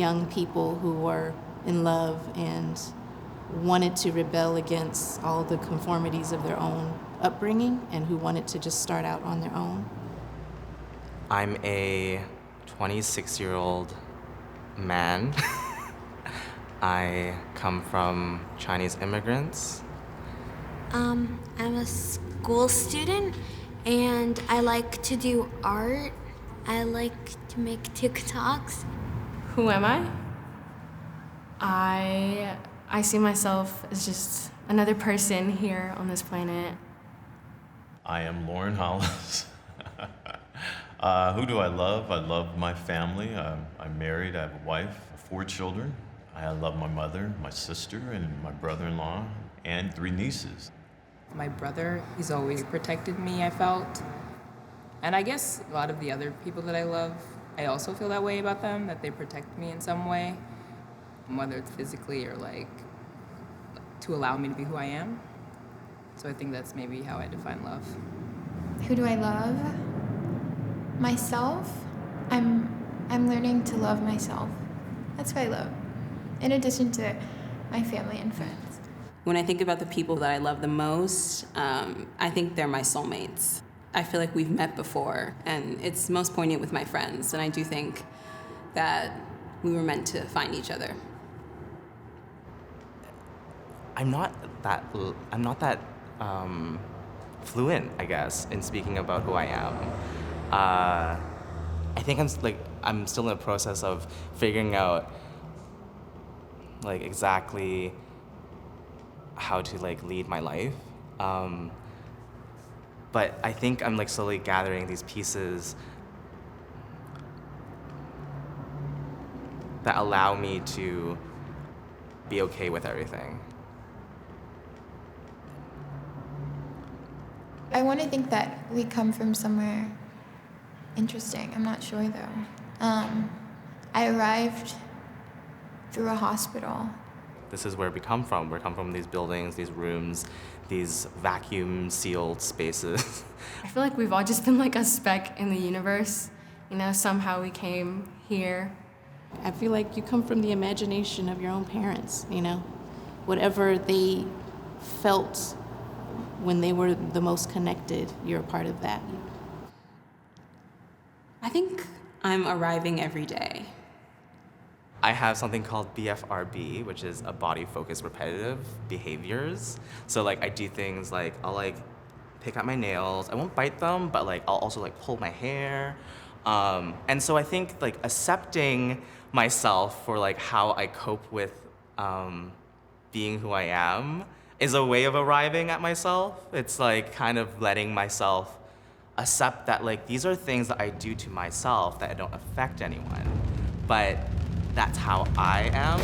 young people who were in love and wanted to rebel against all the conformities of their own upbringing and who wanted to just start out on their own. I'm a 26-year-old man. I come from Chinese immigrants. I'm a school student and I like to do art. I like to make TikToks. Who am I? I see myself as just another person here on this planet. I am Lauren Hollis. Who do I love? I love my family. I'm married. I have a wife, 4 children. I love my mother, my sister, and my brother-in-law, and 3 nieces. My brother, he's always protected me, I felt. And I guess a lot of the other people that I love, I also feel that way about them, that they protect me in some way, whether it's physically or like to allow me to be who I am. So I think that's maybe how I define love. Who do I love? Myself. I'm learning to love myself. That's what I love. In addition to my family and friends. When I think about the people that I love the most, I think they're my soulmates. I feel like we've met before, and it's most poignant with my friends, and I do think that we were meant to find each other. I'm not that fluent, I guess, in speaking about who I am. I think I'm still in the process of figuring out like exactly how to like lead my life. But I think I'm like slowly gathering these pieces that allow me to be okay with everything. I want to think that we come from somewhere interesting. I'm not sure though. I arrived through a hospital. This is where we come from. We come from these buildings, these rooms, these vacuum-sealed spaces. I feel like we've all just been like a speck in the universe. You know, somehow we came here. I feel like you come from the imagination of your own parents, you know? Whatever they felt when they were the most connected, you're a part of that. I think I'm arriving every day. I have something called BFRB, which is a body-focused repetitive behaviors. So like I do things like I'll like pick out my nails. I won't bite them, but like I'll also like pull my hair. And so I think like accepting myself for like how I cope with being who I am is a way of arriving at myself. It's like kind of letting myself accept that like these are things that I do to myself that don't affect anyone, but that's how I am.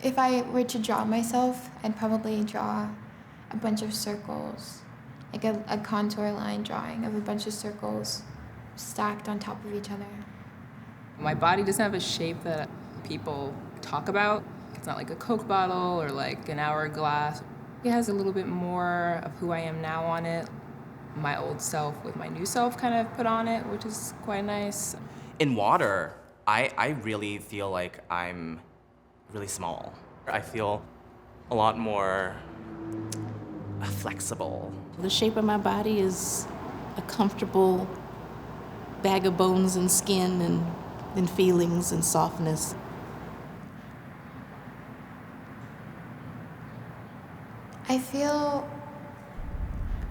If I were to draw myself, I'd probably draw a bunch of circles, like a contour line drawing of a bunch of circles stacked on top of each other. My body doesn't have a shape that people talk about. It's not like a Coke bottle or like an hourglass. It has a little bit more of who I am now on it. My old self with my new self kind of put on it, which is quite nice. In water, I really feel like I'm really small. I feel a lot more flexible. The shape of my body is a comfortable bag of bones and skin and feelings and softness. I feel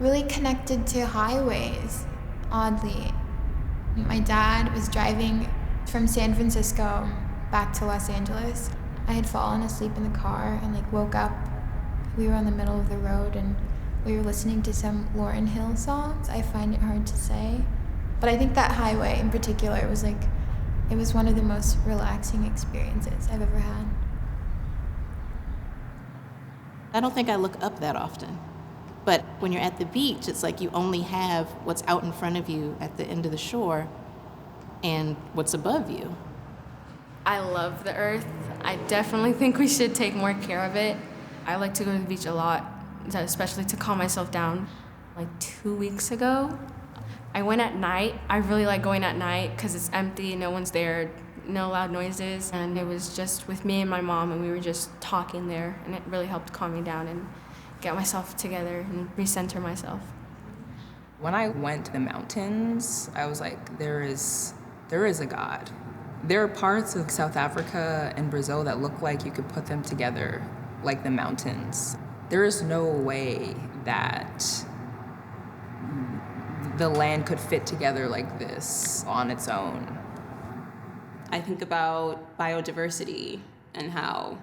really connected to highways, oddly. My dad was driving from San Francisco back to Los Angeles. I had fallen asleep in the car and woke up. We were on the middle of the road and we were listening to some Lauryn Hill songs. I find it hard to say. But I think that highway in particular was it was one of the most relaxing experiences I've ever had. I don't think I look up that often. But when you're at the beach, it's like you only have what's out in front of you at the end of the shore and what's above you. I love the earth. I definitely think we should take more care of it. I like to go to the beach a lot, especially to calm myself down. Like 2 weeks ago, I went at night. I really like going at night because it's empty, no one's there, no loud noises. And it was just with me and my mom, and we were just talking there, and it really helped calm me down and get myself together and recenter myself. When I went to the mountains, I was like, there is a God. There are parts of South Africa and Brazil that look like you could put them together like the mountains. There is no way that the land could fit together like this on its own. I think about biodiversity and how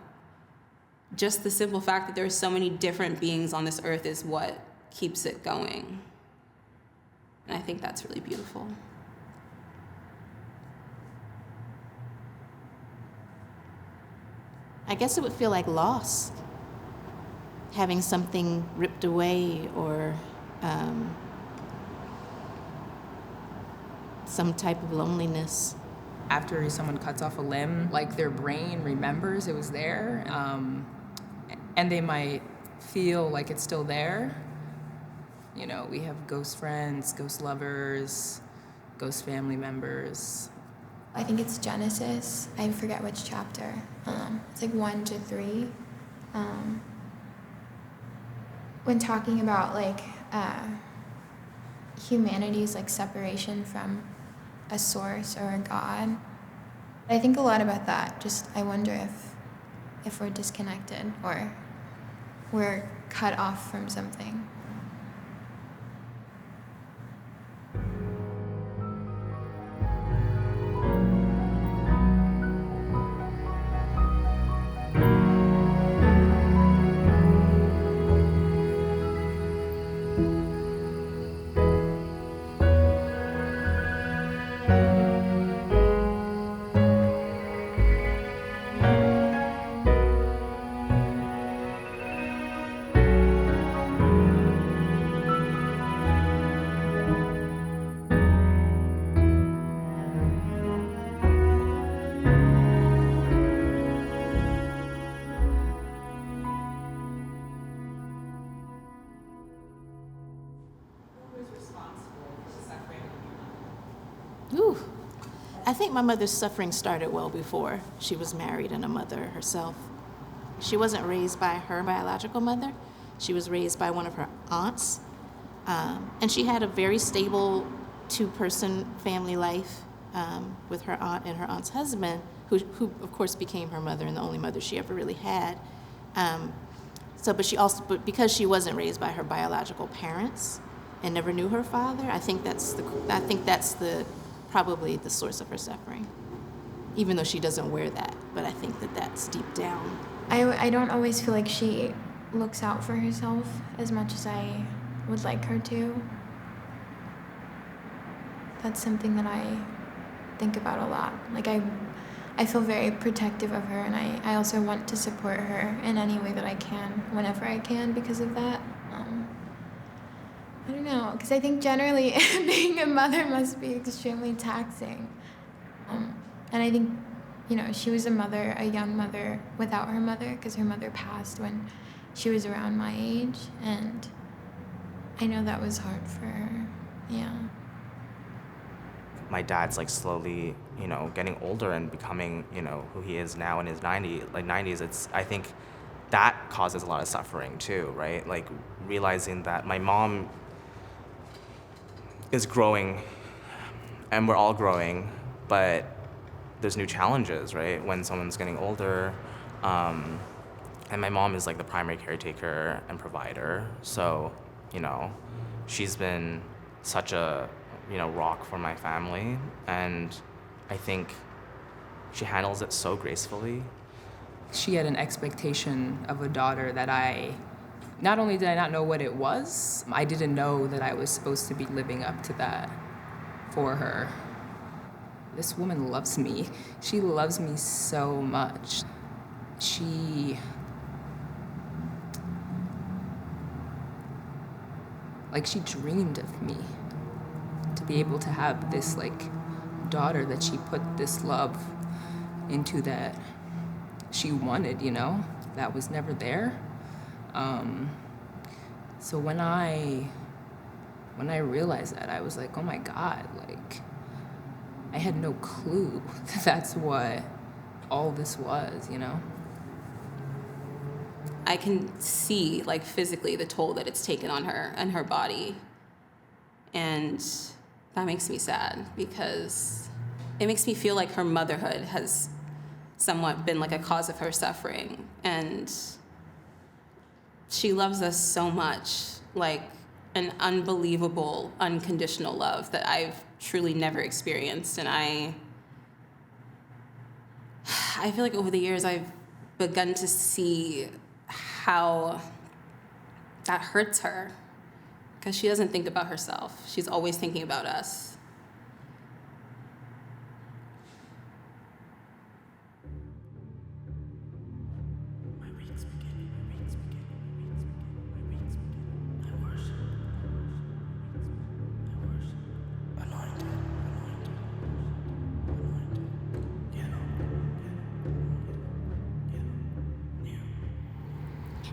just the simple fact that there are so many different beings on this earth is what keeps it going. And I think that's really beautiful. I guess it would feel like loss, having something ripped away or some type of loneliness. After someone cuts off a limb, like their brain remembers it was there, and they might feel like it's still there. You know, we have ghost friends, ghost lovers, ghost family members. I think it's Genesis. I forget which chapter. It's like 1 to 3. When talking about like humanity's like separation from a source or a God, I think a lot about that. Just I wonder if we're disconnected or we're cut off from something. Ooh, I think my mother's suffering started well before she was married and a mother herself. She wasn't raised by her biological mother. She was raised by one of her aunts. And she had a very stable 2-person family life with her aunt and her aunt's husband, who of course became her mother and the only mother she ever really had. But because she wasn't raised by her biological parents and never knew her father, I think that's probably the source of her suffering, even though she doesn't wear that. But I think that's deep down. I don't always feel like she looks out for herself as much as I would like her to. That's something that I think about a lot. Like I feel very protective of her, and I also want to support her in any way that I can, whenever I can, because of that. I don't know, because I think generally being a mother must be extremely taxing. And I think, she was a young mother without her mother, because her mother passed when she was around my age, and I know that was hard for her, yeah. My dad's like slowly, getting older and becoming, who he is now in his 90s. I think that causes a lot of suffering too, right? Like realizing that my mom is growing and we're all growing, but there's new challenges, right? When someone's getting older, and my mom is like the primary caretaker and provider. So, she's been such a, rock for my family. And I think she handles it so gracefully. She had an expectation of a daughter that not only did I not know what it was, I didn't know that I was supposed to be living up to that for her. This woman loves me. She loves me so much. like she dreamed of me, to be able to have this like daughter that she put this love into, that she wanted, you know, that was never there. So when I realized that, I was like, oh my God, like I had no clue that that's what all this was, you know? I can see, like, physically the toll that it's taken on her and her body. And that makes me sad, because it makes me feel like her motherhood has somewhat been like a cause of her suffering. And she loves us so much, like an unbelievable, unconditional love that I've truly never experienced. And I feel like over the years I've begun to see how that hurts her, because she doesn't think about herself. She's always thinking about us.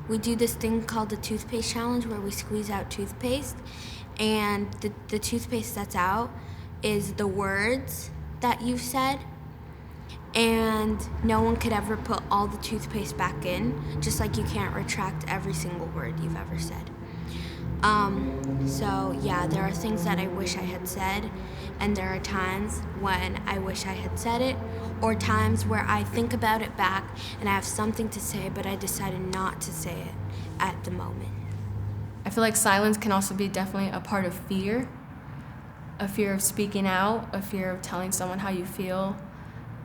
We do this thing called the toothpaste challenge, where we squeeze out toothpaste, and the toothpaste that's out is the words that you've said, and no one could ever put all the toothpaste back in, just like you can't retract every single word you've ever said. So yeah, there are things that I wish I had said, and there are times when I wish I had said it, or times where I think about it back and I have something to say, but I decided not to say it at the moment. I feel like silence can also be definitely a part of fear. A fear of speaking out, a fear of telling someone how you feel,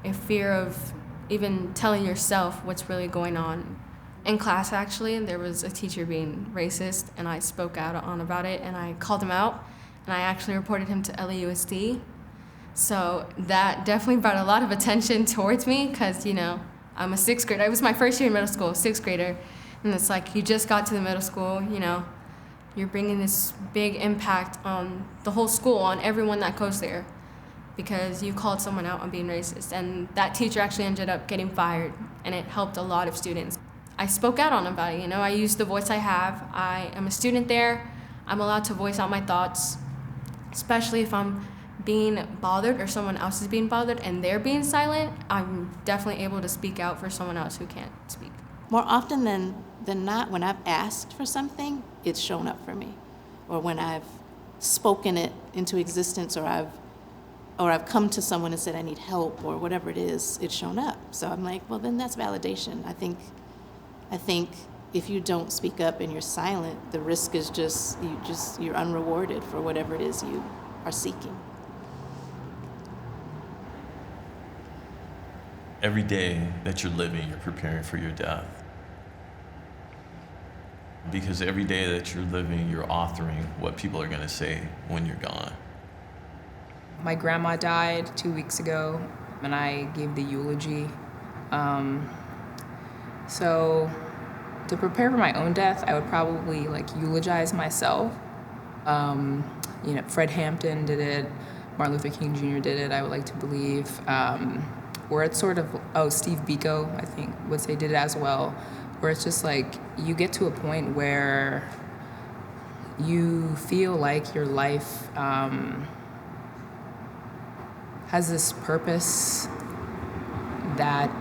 a fear of even telling yourself what's really going on. In class, actually, there was a teacher being racist, and I spoke out on about it, and I called him out, and I actually reported him to LAUSD. So that definitely brought a lot of attention towards me, because, you know, I'm a sixth grader. It was my first year in middle school, sixth grader, and it's like you just got to the middle school, you know, you're bringing this big impact on the whole school, on everyone that goes there, because you called someone out on being racist. And that teacher actually ended up getting fired, and it helped a lot of students. I spoke out on about it, you know, I used the voice I have. I am a student there. I'm allowed to voice out my thoughts, especially if I'm being bothered or someone else is being bothered and they're being silent. I'm definitely able to speak out for someone else who can't speak. More often than not, when I've asked for something, it's shown up for me. Or when I've spoken it into existence, or I've come to someone and said I need help, or whatever it is, it's shown up. So I'm like, well, then that's validation. I think if you don't speak up and you're silent, the risk is you're unrewarded for whatever it is you are seeking. Every day that you're living, you're preparing for your death. Because every day that you're living, you're authoring what people are going to say when you're gone. My grandma died 2 weeks ago, and I gave the eulogy. So to prepare for my own death, I would probably eulogize myself. Fred Hampton did it, Martin Luther King Jr. did it, I would like to believe. Where it's sort of, Steve Biko, I think, would say did it as well, where it's just you get to a point where you feel like your life has this purpose that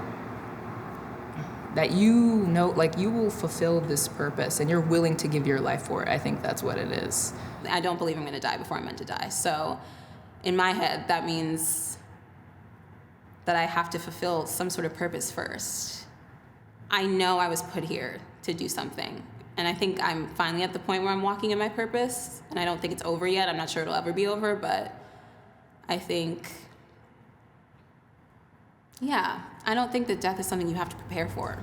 you know, you will fulfill this purpose and you're willing to give your life for it. I think that's what it is. I don't believe I'm going to die before I'm meant to die. So in my head, that means that I have to fulfill some sort of purpose first. I know I was put here to do something. And I think I'm finally at the point where I'm walking in my purpose. And I don't think it's over yet. I'm not sure it'll ever be over, but I think, I don't think that death is something you have to prepare for.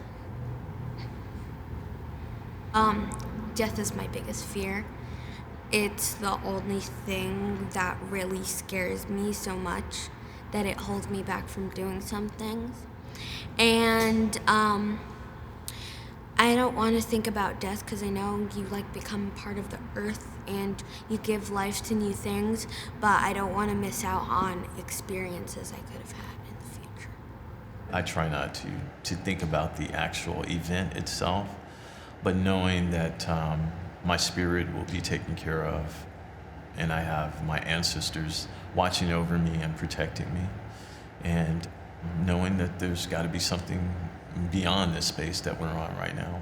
Death is my biggest fear. It's the only thing that really scares me so much that it holds me back from doing some things. And I don't want to think about death because I know you like become part of the earth and you give life to new things, but I don't want to miss out on experiences I could have had in the future. I try not to think about the actual event itself, but knowing that my spirit will be taken care of, and I have my ancestors watching over me and protecting me, and knowing that there's got to be something beyond this space that we're on right now.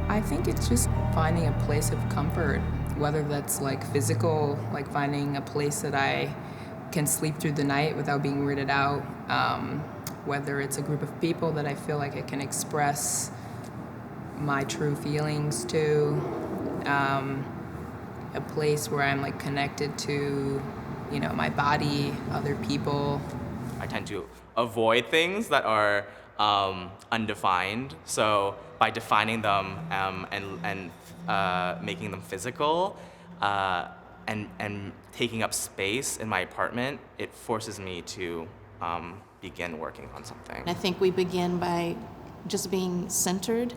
I think it's just finding a place of comfort, whether that's like physical, like finding a place that I can sleep through the night without being weirded out, whether it's a group of people that I feel like I can express my true feelings to, a place where I'm like connected to, you know, my body, other people. I tend to avoid things that are undefined. So by defining them and making them physical and taking up space in my apartment, it forces me to begin working on something. I think we begin by just being centered.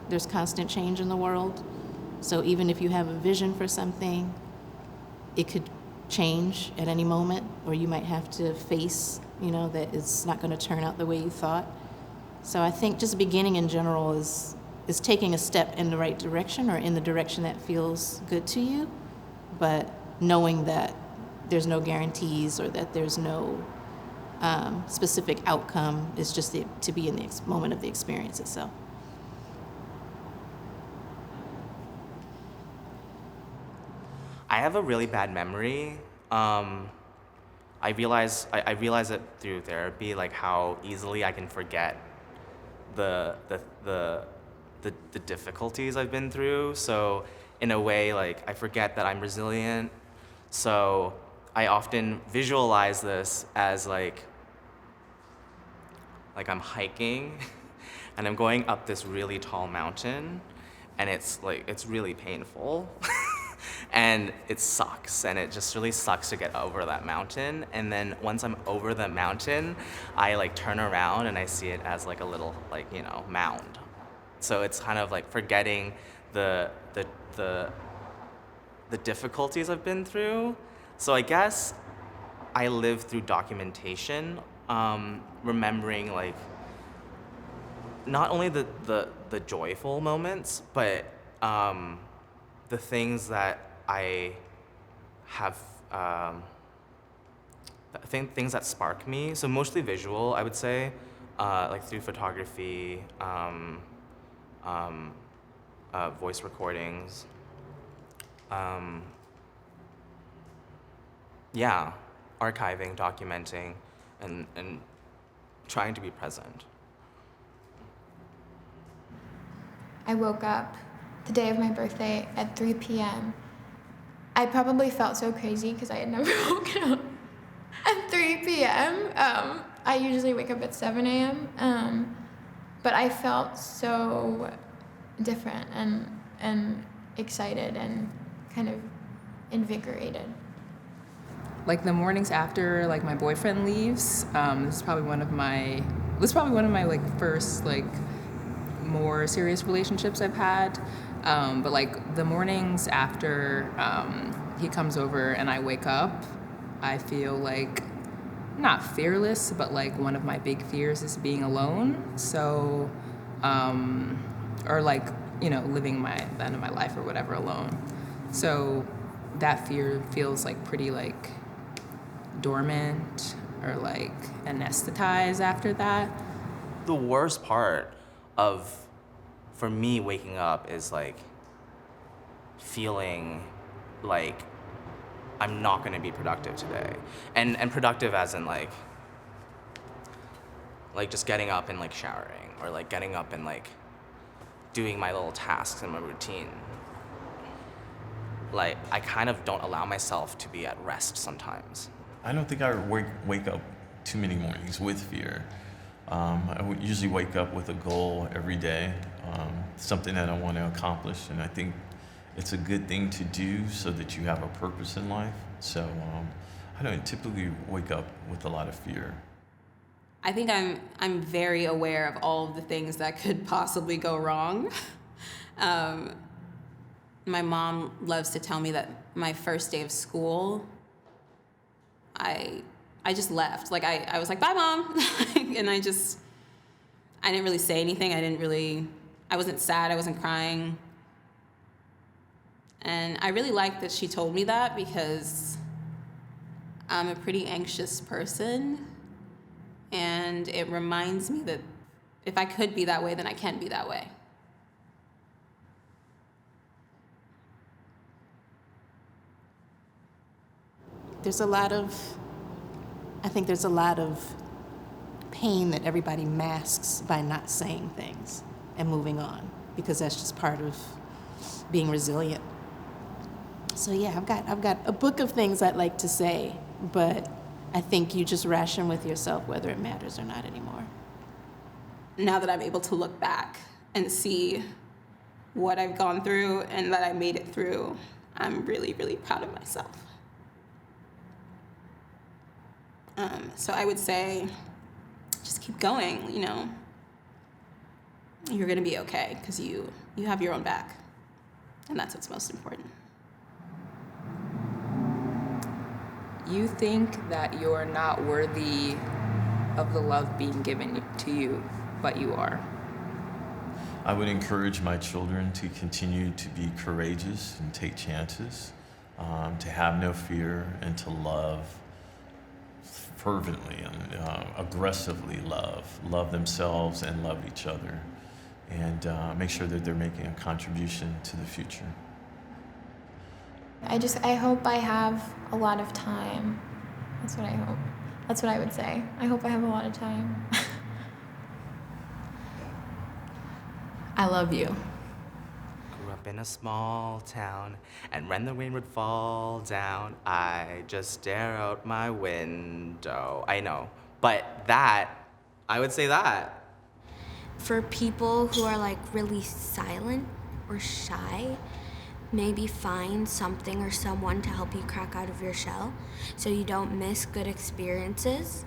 There's constant change in the world. So even if you have a vision for something, it could change at any moment, or you might have to face, you know, that it's not going to turn out the way you thought. So I think just beginning in general is taking a step in the right direction or in the direction that feels good to you, but knowing that there's no guarantees or that there's no specific outcome. It's just to be in the moment of the experience itself. I have a really bad memory. I realize it through therapy, like how easily I can forget the difficulties I've been through. So in a way, like I forget that I'm resilient. So I often visualize this as like I'm hiking and I'm going up this really tall mountain, and it's really painful. And it sucks, and it just really sucks to get over that mountain. And then once I'm over the mountain, I like turn around and I see it as like a little mound. So it's kind of like forgetting the difficulties I've been through. So I guess I live through documentation, remembering like not only the joyful moments, but the things that I have, things that spark me. So mostly visual, I would say, like through photography, voice recordings. Yeah, archiving, documenting, and trying to be present. I woke up the day of my birthday at 3 p.m. I probably felt so crazy because I had never woken up at 3 p.m. I usually wake up at 7 a.m. But I felt so different and excited and kind of invigorated. Like the mornings after like my boyfriend leaves, this is probably one of my like first like more serious relationships I've had. But like the mornings after he comes over and I wake up, I feel like not fearless, but like one of my big fears is being alone. So, or like, living the end of my life or whatever alone. So that fear feels like pretty like dormant or like anesthetized after that. The worst part for me waking up is like feeling like I'm not gonna be productive today. And productive as in like just getting up and like showering, or like getting up and like doing my little tasks in my routine. Like, I kind of don't allow myself to be at rest sometimes. I don't think I wake up too many mornings with fear. I would usually wake up with a goal every day, something that I want to accomplish, and I think it's a good thing to do so that you have a purpose in life. So I don't typically wake up with a lot of fear. I think I'm very aware of all of the things that could possibly go wrong. My mom loves to tell me that my first day of school, I just left. Like I was like, bye, Mom. And I didn't really say anything. I wasn't sad, I wasn't crying. And I really like that she told me that, because I'm a pretty anxious person. And it reminds me that if I could be that way, then I can be that way. I think there's a lot of pain that everybody masks by not saying things and moving on, because that's just part of being resilient. So yeah, I've got a book of things I'd like to say, but I think you just ration with yourself whether it matters or not anymore. Now that I'm able to look back and see what I've gone through and that I made it through, I'm really, really proud of myself. So I would say, just keep going, you know. You're gonna be okay, because you have your own back. And that's what's most important. You think that you're not worthy of the love being given to you, but you are. I would encourage my children to continue to be courageous and take chances, to have no fear, and to love fervently and aggressively love themselves and love each other, and make sure that they're making a contribution to the future. I hope I have a lot of time. That's what I hope. That's what I would say. I hope I have a lot of time. I love you. Grew up in a small town, and when the rain would fall down, I just stare out my window. I know, but I would say that. For people who are like really silent or shy, maybe find something or someone to help you crack out of your shell so you don't miss good experiences.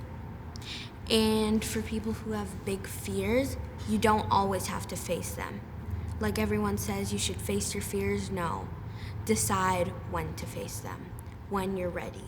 And for people who have big fears, you don't always have to face them. Like everyone says, you should face your fears. No. Decide when to face them, when you're ready.